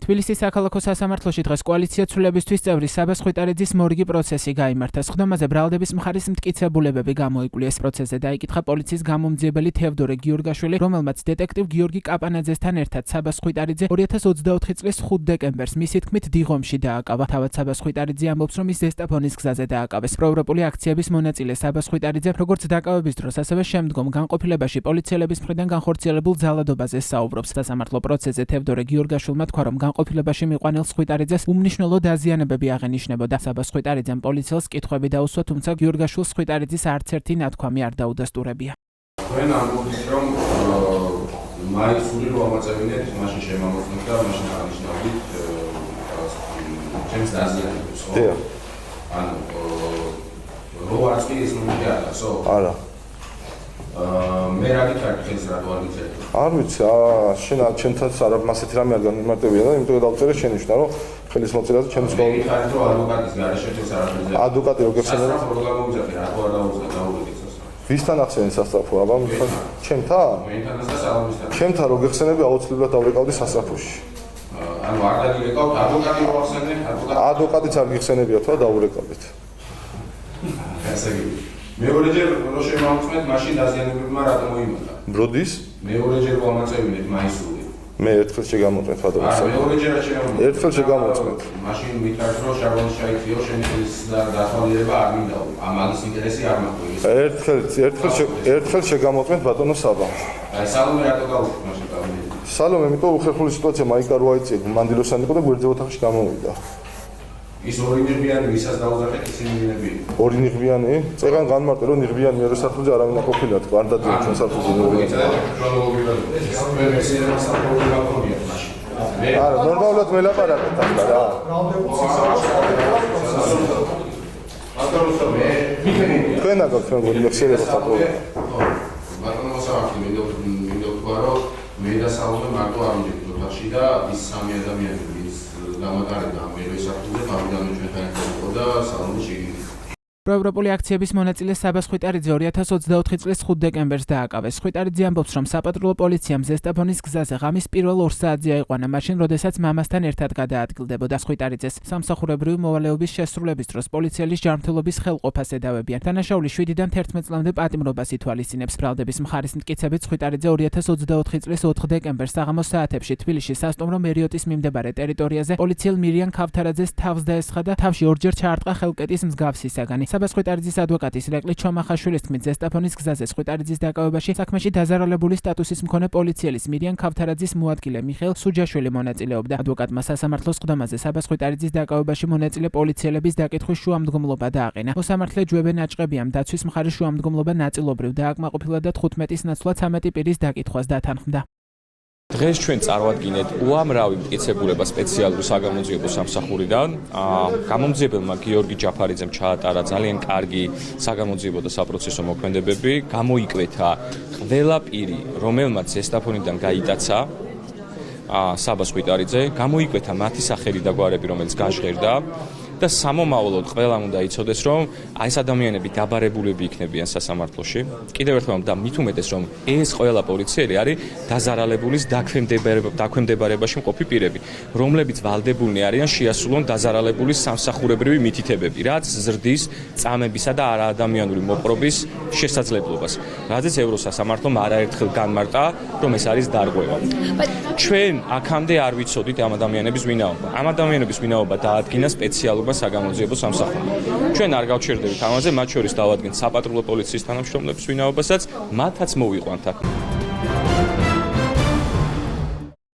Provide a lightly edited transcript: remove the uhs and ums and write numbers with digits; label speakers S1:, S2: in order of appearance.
S1: თბილისის საქალაქო სასამართლოში დღეს კოალიცია ცვლილებისთვის წევრი საბა სხვიტარიძის მორიგი პროცესი გაიმართა. სხდომაზე ბრალდების მხარის მტკიცებულებები გამოიკვლიეს. პროცესზე დაიკითხა პოლიციის გამომძიებელი თევდორე გიორგაშვილი, რომელმაც დეტექტივ გიორგი კაპანაძესთან ერთად საბა სხვიტარიძე 2024 წლის 5 დეკემბერს მისი თქმით დიღომში დააკავა. თავად საბა სხვიტარიძე ამბობს, რომ ის ზესტაფონის გზაზე დააკავეს. პროევროპული აქციების მონაწილე საბა სხვიტარიძე როგორც დაკავების დროს, ასევე შემდგომ განყოფილებაში პოლიციელების მხრიდან განხორციელებულ ძალადობაზე საუბრობს. სასამართლო პროცესზე თევდორე გიორგაშვილმა თქვა, რომ განყოფილებაში მიყვანილ სხვიტარიძეს უმნიშვნელო დაზიანებები აღენიშნებოდა. საბა სხვიტარიძემ პოლიციელს კითხვები დაუსვა, თუმცა გიორგაშვილს სხვიტარიძის არც ერთი ნათქვამი არ დაუდასტურებია.
S2: თქვენ ამბობთ, რომ მაისური რო ამაწევინეთ, მაშინ შემამოწმეთ და მაშინ აღნიშნავდით ჩემს დაზიანებებს, ხო?
S3: დიახ.
S2: ანუ რო არც კი ის მომენტი არასო?
S3: არა.
S2: მე რა გითხრათ ხელს რა არ ვიცით?
S3: არ ვიცი, შენ ჩემთანაც არა მასეთი რამე არ განმარტებია და იმიტომ დავწერე შენ ნიშნა რომ ხელის მოწერაზე ჩემს
S2: მე გითხრათ რომ ადვოკატის გარეშე ეს არაფერზე.
S3: ადვოკატი როგორ ხსენება?
S2: სასწრაფო გამომიძახე, რა თქმა უნდა დაუბრუნდით.
S3: ვისთან ახსენე სასწრაფო, აბა ჩემთან?
S2: მენთანაც და სალომისთან.
S3: ჩემთან რო გეხსენები აუცილებლად დავეკავდი სასწრაფოში.
S2: ანუ არ დაგირეკავთ ადვოკატი რო ახსენე,
S3: ადვოკატიც არ გიხსენებია თუ დავურეკავდით.
S2: ასე იგი. მეორეჯერ რო შემოვწმეთ, მაშინ დაზიანებებმა რატომ მოიმატა?
S3: ბროდის?
S2: მეორეჯერ რო ამაწევინეთ მაისური.
S3: მე ერთხელ შეგამოწმეთ ადვოკატს.
S2: არა, მეორეჯერაც შემოვწმეთ.
S3: ერთხელ შეგამოწმეთ.
S2: მაშინ მითხრათ რომ შარლონის ჩაიქციო, შენი ხელის დათვალიერება არ მინდა. ამალის ინტერესი არ მაქვს.
S3: ერთხელ შეგამოწმეთ ბატონო საბა.
S2: აი სალომე რატო გავუშვით მაშინ კაბინეტში?
S3: სალომე, იმიტომ უხერხული სიტუაცია მაიკა რო აიწია, მანდილოსანი იყო და გვერდზე ოთახში გამოვიდა.
S2: ის ორი ნიღბიანი ვისაც დაუძახეთ, ისინი ნიღბიანი.
S3: ორი ნიღბიანი? წეგან განმარტე რომ ნიღბიანი მეორე საფუძე არავინ არ ყოფილა, თქო, არ დადიან ჩვენ საფუძე ნიღბიანი. არა, ნორმალურად მელაპარაკეთ ახლა რა. თქვენ აგაქვთ მეგონი მეხსიერება საკუთარ.
S2: ბატონო სამართლი მინდა ვთქვა რომ მე და სალომე მარტო არ მივიდით ოთახში და ის სამი ადამიანი გამატარებდა ამ პირველ საფუძვზე, თავიდანვე ჩვენთან ერთად იყო და სალომე შეგიძლია.
S1: პროევროპული აქციების მონაწილე საბა სხვიტარიძე 2024 წლის 5 დეკემბერს დააკავეს. სხვიტარიძე ამბობს, რომ საპატრულო პოლიციამ ზესტაფონის გზაზე ღამის პირველ 2 საათზე აიყვანა, მაშინ როდესაც მამასთან ერთად გადაადგილდებოდა. სხვიტარიძეს სამსახურებრივი მოვალეობის შესრულების დროს პოლიციელის ჯანმრთელობის ხელყოფას ედავებიან. დანაშაული 7-დან 11 წლამდე პატიმრობას ითვალისწინებს. ბრალდების მხარის მტკიცებით სხვიტარიძე 2024 წლის 4 დეკემბერს საღამოს საათებში თბილისში სასტუმრო მერიოტის მიმდებარე ტერიტორიაზე პოლიციელ მირიან ქავთარაძეს თავს დაესხა და თავში ორჯერ ჩაარტყა ხელკეტის მსგავსი საგანი. საბა სხვიტარიძის ადვოკატის ირაკლი ჩომახაშვილის თქმით, ზესტაფონის გზაზე სხვიტარიძის დაკავებაში საქმეში დაზარალებული სტატუსის მქონე პოლიციელის მირიან ქავთარაძის მოადგილე მიხეილ სუჯაშვილი მონაწილეობდა. ადვოკატმა სასამართლოს სხდომაზე საბა სხვიტარიძის დაკავებაში მონაწილე პოლიციელების დაკითხვის შუამდგომლობა დააყენა. მოსამართლე ჯვებენ აჭყებიამ დაცვის მხარის შუამდგომლობა ნაწილობრივ დააკმაყოფილა და 15-ის ნაცვლად 13 პირის დაკითხვას დათანხმდა.
S4: დღეს ჩვენ წარვადგინეთ უამრავი მტკიცებულება სპეციალურ საგამოძიებო სამსახურიდან. გამომძიებელმა გიორგი ჯაფარიძემ ჩაატარა ძალიან კარგი საგამოძიებო და საპროცესო მოქმედებები. გამოიკვეთა ყველა პირი, რომელმაც ზესტაფონიდან გაიტაცა საბა სხვიტარიძე, გამოიკვეთა მათი სახელი და გვარები, რომელიც გაჟღერდა. და სამომავლოდ ყველამ უნდა იცოდეს, რომ აი ეს ადამიანები დაბარებულები იქნებიან სასამართლოში. კიდევ ერთხელ და მით უმეტეს, რომ ეს ყველა პოლიციელი არის დაზარალებულის დაქვემდებარებაში მყოფი პირები, რომლებიც ვალდებულნი არიან შეასრულონ დაზარალებულის სამსახურებრივი მითითებები, რაც ზრდის წამებისა და არაადამიანური მოპყრობის შესაძლებლობას. რადგან ევროსასამართლომ არაერთხელ განმარტა, რომ ეს არის დარღვევა. ჩვენ აქამდე არ ვიცოდით ამ ადამიანების ვინაობა. ამ ადამიანების ვინაობა დაადგინა სპეციალურ საგამოძიებო სამსახურმა. ჩვენ არ გავჩერდებით ამაზე, მათ შორის დავადგენთ საპატრულო პოლიციის თანამშრომლების ვინაობასაც, მათაც მოვიყვანთ აქ.